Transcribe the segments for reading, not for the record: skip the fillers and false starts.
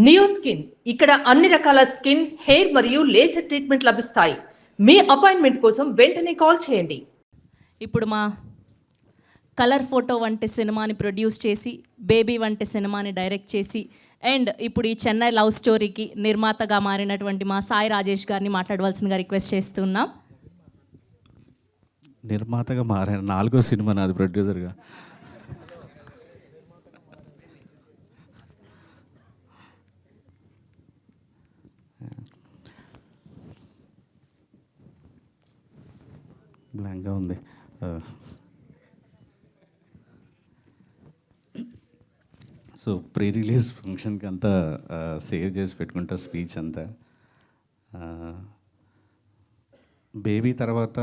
Neo skin ఇక్కడ అన్ని రకాల స్కిన్, హెయిర్ మరియు లేజర్ ట్రీట్మెంట్ లభిస్తాయి. మీ అపాయింట్మెంట్ కోసం వెంటనే కాల్ చేయండి. ఇప్పుడు మా కలర్ ఫోటో వంటి సినిమాని ప్రొడ్యూస్ చేసి, బేబీ వంటి సినిమాని డైరెక్ట్ చేసి, అండ్ ఇప్పుడు ఈ చెన్నై లవ్ స్టోరీకి నిర్మాతగా మారినటువంటి మా సాయి రాజేష్ గారిని మాట్లాడవలసిందిగా రిక్వెస్ట్ చేస్తున్నాం. నిర్మాతగా మారాను, 4వ సినిమా నాది ప్రొడ్యూసర్గా. బ్లాంక్గా ఉంది. సో ప్రీ రిలీజ్ ఫంక్షన్కి అంతా సేవ్ చేసి పెట్టుకుంటా స్పీచ్ అంతా. బేబీ తర్వాత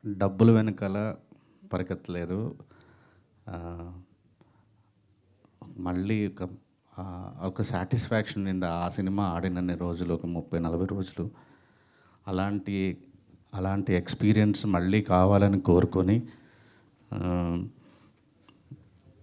డబ్బులు వెనకాల పరిగెత్తలేదు. మళ్ళీ ఒక సాటిస్ఫాక్షన్ ఉంది ఆ సినిమా ఆడినన్ని రోజులు, ఒక 30-40 రోజులు. అలాంటి ఎక్స్పీరియన్స్ మళ్ళీ కావాలని కోరుకొని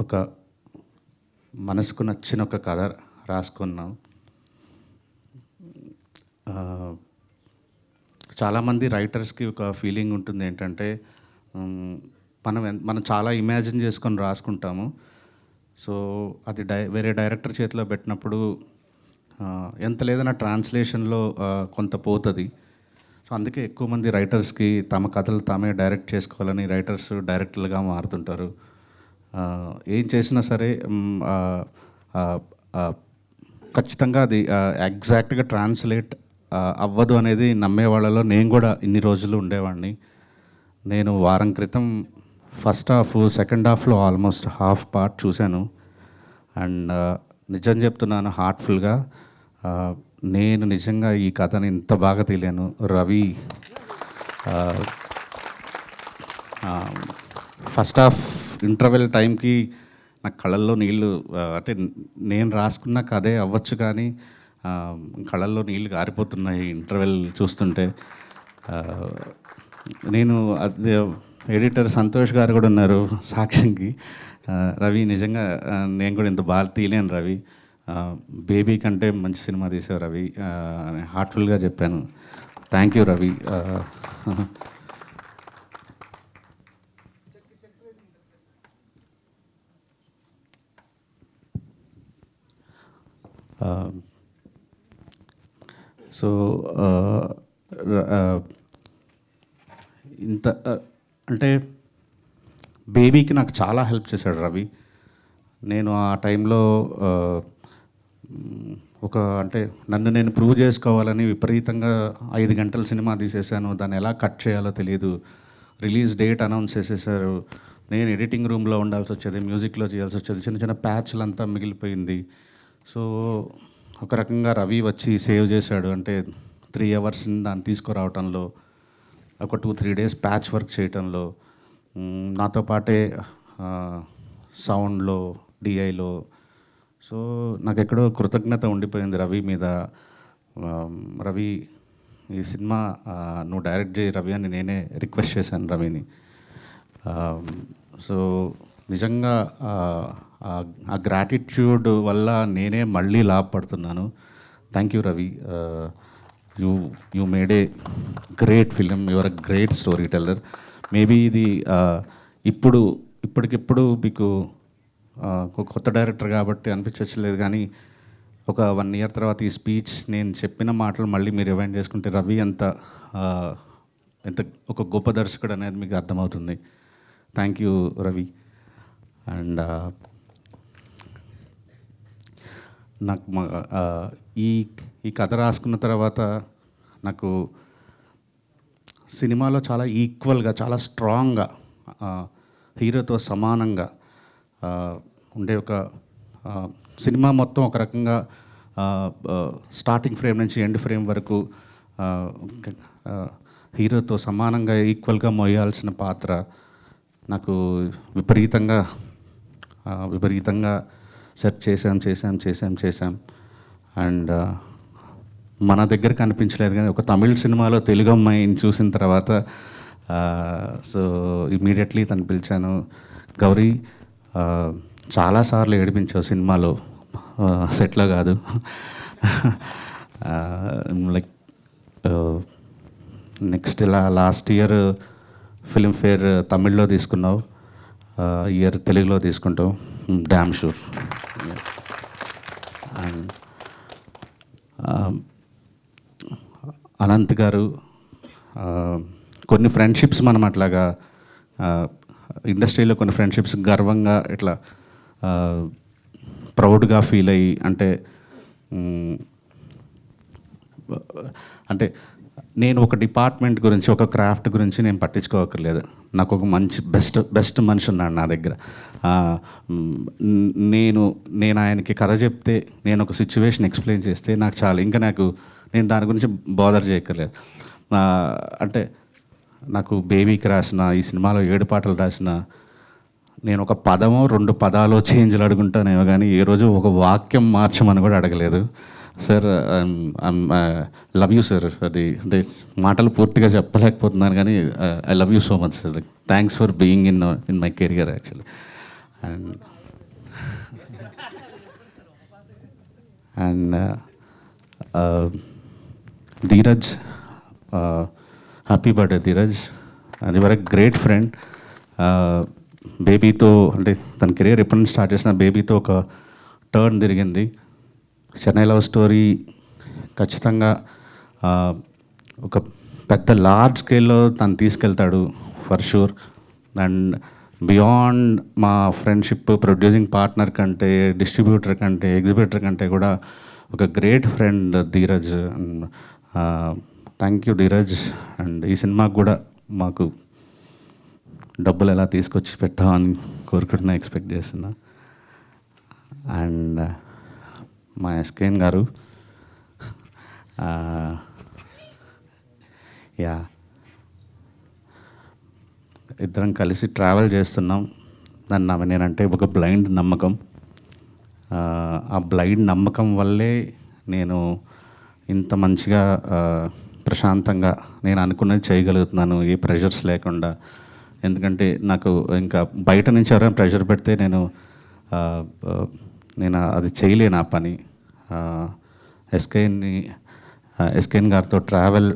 ఒక మనసుకు నచ్చిన ఒక కథ రాసుకున్నాం. చాలామంది రైటర్స్కి ఒక ఫీలింగ్ ఉంటుంది ఏంటంటే, మనం చాలా ఇమాజిన్ చేసుకొని రాసుకుంటాము. సో అది వేరే డైరెక్టర్ చేతిలో పెట్టినప్పుడు ఎంత లేదన్నా ట్రాన్స్లేషన్లో కొంత పోతుంది. సో అందుకే ఎక్కువ మంది రైటర్స్కి తమ కథలు తామే డైరెక్ట్ చేసుకోవాలని రైటర్స్ డైరెక్టర్లుగా మారుతుంటారు. ఏం చేసినా సరే ఖచ్చితంగా అది ఎగ్జాక్ట్గా ట్రాన్స్లేట్ అవ్వదు అనేది నమ్మే వాళ్ళలో నేను కూడా ఇన్ని రోజులు ఉండేవాడిని. నేను వారం క్రితం ఫస్ట్ హాఫ్, సెకండ్ హాఫ్లో ఆల్మోస్ట్ హాఫ్ పార్ట్ చూశాను. అండ్ నిజం చెప్తున్నాను, హార్ట్ఫుల్గా నేను నిజంగా ఈ కథని ఇంత బాగా తెలియను. రవి ఫస్ట్ హాఫ్ ఇంటర్వెల్ టైంకి నా కళ్ళల్లో నీళ్ళు, అంటే నేను రాసుకున్న కథే అవ్వచ్చు కానీ కళ్ళల్లో నీళ్ళు గారిపోతున్నాయి ఇంటర్వెల్ చూస్తుంటే. నేను అది ఎడిటర్ సంతోష్ గారు కూడా ఉన్నారు సాక్ష్యంకి. రవి నిజంగా నేను కూడా ఇంత బాగా తీయలేను రవి, బేబీ కంటే మంచి సినిమా తీసావు రవి, హార్ట్ఫుల్గా చెప్పాను. Thank you Ravi. సో ఇంత అంటే బేబీకి నాకు చాలా హెల్ప్ చేశాడు రవి. నేను ఆ టైంలో అంటే నన్ను నేను ప్రూవ్ చేసుకోవాలని విపరీతంగా 5 గంటల సినిమా తీసేశాను. దాన్ని ఎలా కట్ చేయాలో తెలియదు. రిలీజ్ డేట్ అనౌన్స్ చేసేసారు. నేను ఎడిటింగ్ రూమ్లో ఉండాల్సి వచ్చేది, మ్యూజిక్లో చేయాల్సి వచ్చేది, చిన్న చిన్న ప్యాచ్లంతా మిగిలిపోయింది. సో ఒక రకంగా రవి వచ్చి సేవ్ చేశాడు. అంటే 3 అవర్స్ దాన్ని తీసుకురావటంలో, ఒక 2-3 డేస్ ప్యాచ్ వర్క్ చేయటంలో, నాతో పాటే సౌండ్లో, డిఐలో. సో నాకు ఎక్కడో కృతజ్ఞత ఉండిపోయింది రవి మీద. రవి ఈ సినిమా నువ్వు డైరెక్ట్ చేయి రవి అని నేనే రిక్వెస్ట్ చేశాను రవిని. సో నిజంగా ఆ గ్రాటిట్యూడ్ వల్ల నేనే మళ్ళీ లాభపడుతున్నాను. Thank you Ravi. You made a great film, your a great story teller. Maybe ఇది ఇప్పటికిప్పుడు మీకు కొత్త డైరెక్టర్ కాబట్టి అనిపించలేదు, కానీ ఒక 1 ఇయర్ తర్వాత ఈ స్పీచ్ నేను చెప్పిన మాటలు మళ్ళీ మీరు రివైండ్ చేసుకుంటే రవి ఎంత ఒక గొప్ప దర్శకుడు అనేది మీకు అర్థమవుతుంది. Thank you Ravi. అండ్ నాకు ఈ కథ రాసుకున్న తర్వాత నాకు సినిమాలో చాలా ఈక్వల్గా, చాలా స్ట్రాంగ్గా, హీరోతో సమానంగా ఉండే ఒక సినిమా మొత్తం ఒక రకంగా స్టార్టింగ్ ఫ్రేమ్ నుంచి ఎండ్ ఫ్రేమ్ వరకు హీరోతో సమానంగా ఈక్వల్గా మోయాల్సిన పాత్ర నాకు విపరీతంగా సెర్చ్ చేశాం. అండ్ మన దగ్గర కనిపించలేదు, కానీ ఒక తమిళ సినిమాలో తెలుగు అమ్మాయిని చూసిన తర్వాత సో ఇమీడియట్లీ తను పిలిచాను, గౌరీ చాలాసార్లు ఏడిపించావు సినిమాలో, సెట్లో కాదు. లైక్ నెక్స్ట్ ఇలా లాస్ట్ ఇయర్ ఫిల్మ్ఫేర్ తమిళ్లో తీసుకున్నావు, ఇయర్ తెలుగులో తీసుకుంటావు, డ్యామ్ షూర్. అండ్ అనంత్ గారు, కొన్ని ఫ్రెండ్షిప్స్ మనం అట్లాగా ఇండస్ట్రీలో కొన్ని ఫ్రెండ్షిప్స్ గర్వంగా ఇట్లా ప్రౌడ్గా ఫీల్ అయ్యి, అంటే నేను ఒక డిపార్ట్మెంట్ గురించి, ఒక క్రాఫ్ట్ గురించి నేను పట్టించుకోకర్లేదు. నాకు ఒక మంచి బెస్ట్ మనిషి ఉన్నాడు నా దగ్గర. నేను ఆయనకి కథ చెప్తే, నేను ఒక సిచ్యువేషన్ ఎక్స్ప్లెయిన్ చేస్తే నాకు చాలు, ఇంకా నేను దాని గురించి బోదర్ చేయక్కర్లేదు. అంటే నాకు బేబీకి రాసిన, ఈ సినిమాలో 7 పాటలు రాసిన, నేను ఒక పదమో 2 పదాలు చేంజ్లు అడుగుంటానేమో కానీ ఏ రోజు ఒక వాక్యం మార్చమని కూడా అడగలేదు. Sir, love you sir. అది అంటే మాటలు పూర్తిగా చెప్పలేకపోతున్నాను కానీ I love you so much sir. Thanks for being in my career actually. And Dheeraj, happy birthday Dheeraj. అది వర్ గ్రేట్ ఫ్రెండ్. బేబీతో, అంటే తన కెరీర్ ఎప్పటి నుంచి స్టార్ట్ చేసిన బేబీతో ఒక టర్న్ తిరిగింది. చెన్నై లవ్ స్టోరీ ఖచ్చితంగా ఒక పెద్ద లార్జ్ స్కేల్లో తను తీసుకెళ్తాడు ఫర్ షూర్. అండ్ బియాండ్ మా ఫ్రెండ్షిప్, ప్రొడ్యూసింగ్ పార్ట్నర్ కంటే, డిస్ట్రిబ్యూటర్ కంటే, ఎగ్జిబిటర్ కంటే కూడా ఒక great friend Dheeraj. Thank you Dheeraj. And ఈ సినిమాకు కూడా మాకు డబ్బులు ఎలా తీసుకొచ్చి పెట్టామని కోరుకుంటున్నా, ఎక్స్పెక్ట్ చేస్తున్నా. అండ్ మా ఎస్కేఎన్ గారు, యా, ఇద్దరం కలిసి ట్రావెల్ చేస్తున్నాం. నేనంటే ఒక బ్లైండ్ నమ్మకం. ఆ బ్లైండ్ నమ్మకం వల్లే నేను ఇంత మంచిగా ప్రశాంతంగా నేను అనుకున్నది చేయగలుగుతున్నాను, ఏ ప్రెషర్స్ లేకుండా. ఎందుకంటే నాకు ఇంకా బయట నుంచి ఎవరైనా ప్రెషర్ పెడితే నేను అది చేయలేను ఆ పని. ఎస్కేఎన్ గారితో ట్రావెల్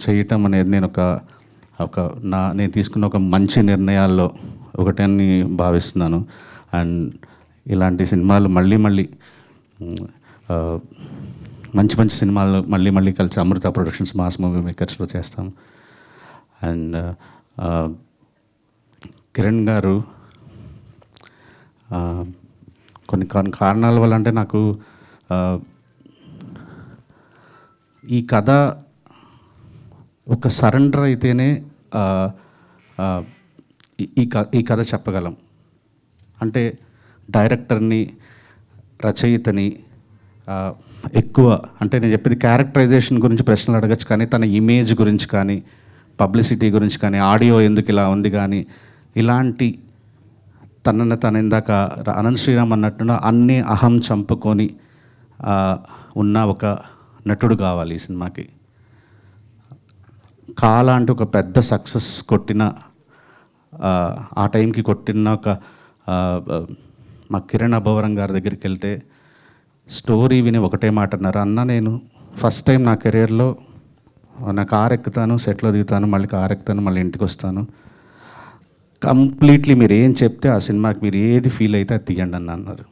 చేయటం అనేది నేను తీసుకున్న ఒక మంచి నిర్ణయాల్లో ఒకటని భావిస్తున్నాను. అండ్ ఇలాంటి సినిమాలు మళ్ళీ మంచి సినిమాలు మళ్ళీ కలిసి అమృత ప్రొడక్షన్స్, మాస్ మూవీ మేకర్స్లో చేస్తాం. అండ్ కిరణ్ గారు, కొన్ని కారణాల వల్ల, అంటే నాకు ఈ కథ ఒక సరెండర్ అయితేనే ఈ కథ చెప్పగలం. అంటే డైరెక్టర్ని, రచయితని ఎక్కువ, అంటే నేను చెప్పేది క్యారెక్టరైజేషన్ గురించి ప్రశ్నలు అడగచ్చు, కానీ తన ఇమేజ్ గురించి కానీ, పబ్లిసిటీ గురించి కానీ, ఆడియో ఎందుకు ఇలా ఉంది కానీ, ఇలాంటి తను ఇందాక అనంత్ శ్రీరామ్ అన్నట్టుగా అన్నీ అహం చంపుకొని ఉన్న ఒక నటుడు కావాలి ఈ సినిమాకి. కాలా అంటే ఒక పెద్ద సక్సెస్ కొట్టిన, ఆ టైంకి కొట్టిన ఒక మా కిరణ్ అబ్బవరం గారి దగ్గరికి వెళ్తే స్టోరీ విని ఒకటే మాట అన్నారు, అన్న నేను ఫస్ట్ టైం నా కెరీర్లో నా కారు ఎక్కుతాను, సెట్లో దిగుతాను, మళ్ళీ కారు ఎక్కుతాను, మళ్ళీ ఇంటికి వస్తాను, కంప్లీట్లీ మీరు ఏం చెప్తే ఆ సినిమాకి మీరు ఏది ఫీల్ అయితే అది తీయండి అని అన్నారు.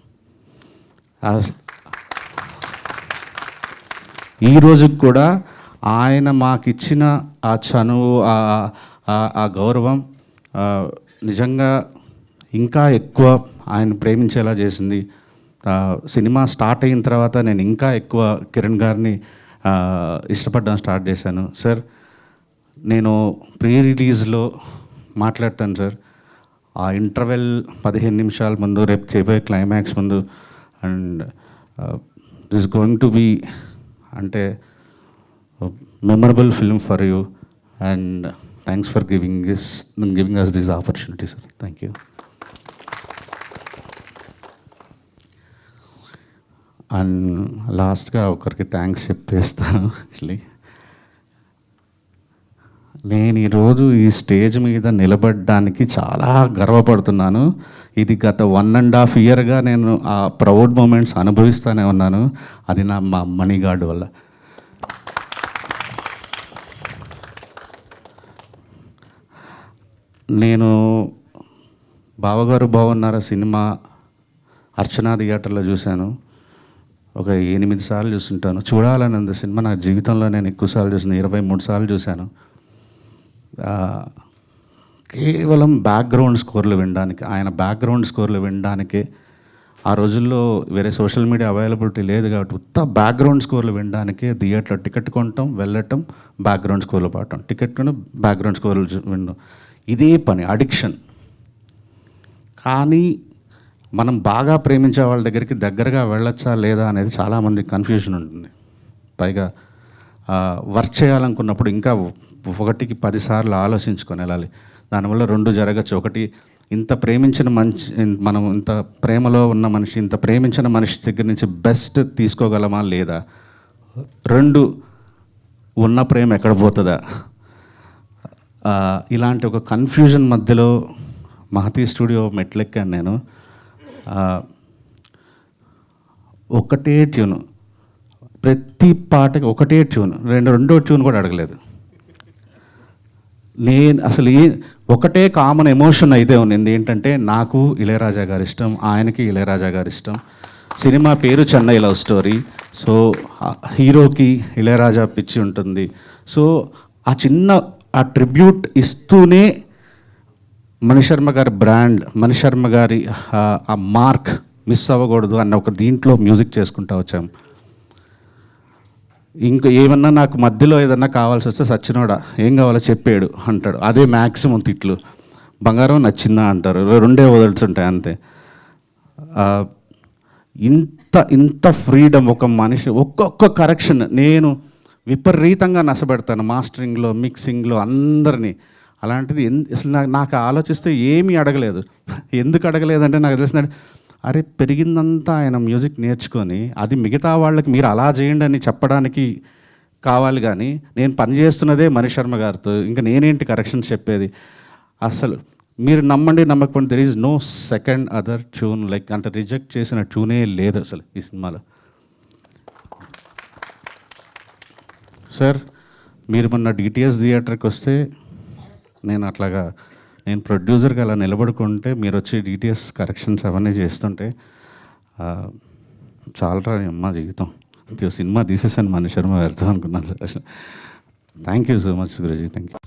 ఈ రోజుకి కూడా ఆయన మాకిచ్చిన ఆ చనువు, ఆ గౌరవం నిజంగా ఇంకా ఎక్కువ ఆయన ప్రేమించేలా చేసింది. సినిమా స్టార్ట్ అయిన తర్వాత నేను ఇంకా ఎక్కువ కిరణ్ గారిని ఇష్టపడడం స్టార్ట్ చేశాను. సార్, నేను ప్రీ రిలీజ్లో మాట్లాడతాను సార్, ఆ ఇంటర్వెల్ 15 నిమిషాల ముందు, రేపు చేయబోయే క్లైమాక్స్ ముందు, and this going to be అంటే memorable film for you, and thanks for giving us this opportunity, sir. Thank you. And లాస్ట్గా ఒకరికి థ్యాంక్స్ చెప్పేస్తాను. యాక్చువల్లీ నేను ఈరోజు ఈ స్టేజ్ మీద నిలబడడానికి చాలా గర్వపడుతున్నాను. ఇది గత 1.5 ఇయర్గా నేను ఆ ప్రౌడ్ మూమెంట్స్ అనుభవిస్తూనే ఉన్నాను. అది మా మణిగాడ్ వల్ల. నేను బావగారు బాగున్నారా సినిమా అర్చనా థియేటర్లో చూశాను. ఒక 8 సార్లు చూస్తుంటాను. చూడాలని ఉంది సినిమా. నా జీవితంలో నేను ఎక్కువసార్లు చూసాను, 23 సార్లు చూశాను. కేవలం బ్యాక్గ్రౌండ్ స్కోర్లు వినడానికి, ఆయన బ్యాక్గ్రౌండ్ స్కోర్లు వినడానికే. ఆ రోజుల్లో వేరే సోషల్ మీడియా అవైలబిలిటీ లేదు కాబట్టి ఉత్త బ్యాక్గ్రౌండ్ స్కోర్లు వినడానికే థియేటర్లో టికెట్ కొనటం, వెళ్ళటం, బ్యాక్గ్రౌండ్ స్కోర్లు పాడటం, టికెట్ కొని బ్యాక్గ్రౌండ్ స్కోర్లు వినడం, ఇదే పని, అడిక్షన్. కానీ మనం బాగా ప్రేమించే వాళ్ళ దగ్గరగా వెళ్ళొచ్చా లేదా అనేది చాలామంది కన్ఫ్యూజన్ ఉంటుంది. పైగా వర్క్ చేయాలనుకున్నప్పుడు ఇంకా 1కి 10 సార్లు ఆలోచించుకొని వెళ్ళాలి. దానివల్ల 2 జరగచ్చు. ఒకటి, ఇంత ప్రేమించిన మనం ఇంత ప్రేమలో ఉన్న మనిషి, ఇంత ప్రేమించిన మనిషి దగ్గర నుంచి బెస్ట్ తీసుకోగలమా లేదా. 2, ఉన్న ప్రేమ ఎక్కడ పోతుందా. ఇలాంటి ఒక కన్ఫ్యూజన్ మధ్యలో మహతి స్టూడియో మెట్లెక్కాను నేను. ఒకటే ట్యూను, ప్రతి పాటకి ఒకటే ట్యూన్, రెండో ట్యూన్ కూడా అడగలేదు. నేను అసలు ఒకటే కామన్ ఎమోషన్ అయితే ఉంది. ఏంటంటే నాకు ఇళయరాజా గారి ఇష్టం, ఆయనకి ఇళయరాజా గారి ఇష్టం. సినిమా పేరు చెన్నై లవ్ స్టోరీ. సో హీరోకి ఇళయరాజా పిచ్చి ఉంటుంది. సో ఆ ట్రిబ్యూట్ ఇస్తూనే మణిశర్మ గారి బ్రాండ్, మణిశర్మ గారి ఆ మార్క్ మిస్ అవ్వకూడదు అన్న ఒక దీంట్లో మ్యూజిక్ చేసుకుంటూ వచ్చాం. ఇంకా ఏమన్నా నాకు మధ్యలో ఏదన్నా కావాల్సి వస్తే సచ్చినోడా ఏం కావాలో చెప్పాడు అంటాడు. అదే మ్యాక్సిమం తిట్లు. బంగారం నచ్చిందా అంటారు, 2 వదులుతుంటాయి అంతే. ఇంత ఫ్రీడమ్ ఒక మనిషి, ఒక్కొక్క కరెక్షన్ నేను విపరీతంగా నష్టపెడతాను మాస్టరింగ్లో, మిక్సింగ్లో అందరినీ. అలాంటిది అసలు నాకు ఆలోచిస్తే ఏమీ అడగలేదు. ఎందుకు అడగలేదంటే నాకు తెలిసిన, అరే పెరిగిందంతా ఆయన మ్యూజిక్ నేర్చుకొని అది మిగతా వాళ్ళకి మీరు అలా చేయండి అని చెప్పడానికి కావాలి. కానీ నేను పనిచేస్తున్నదే మణిశర్మ గారితో, ఇంకా నేనేంటి కరెక్షన్స్ చెప్పేది. అసలు మీరు నమ్మండి నమ్మకపోండి, there is no second other tune like, అంటే రిజెక్ట్ చేసిన ట్యూనే లేదు అసలు ఈ సినిమాలో. సార్ మీరు మొన్న డిటిఎస్ థియేటర్కి వస్తే నేను ప్రొడ్యూసర్గా అలా నిలబడుకుంటే మీరు వచ్చి డిటిఎస్ కరెక్షన్స్ అవన్నీ చేస్తుంటే చాలరా అమ్మ జీవితం, సినిమా తీసేసాను మణిశర్మ గారితో అనుకున్నాను sir. Thank you so much Guruji, thank you.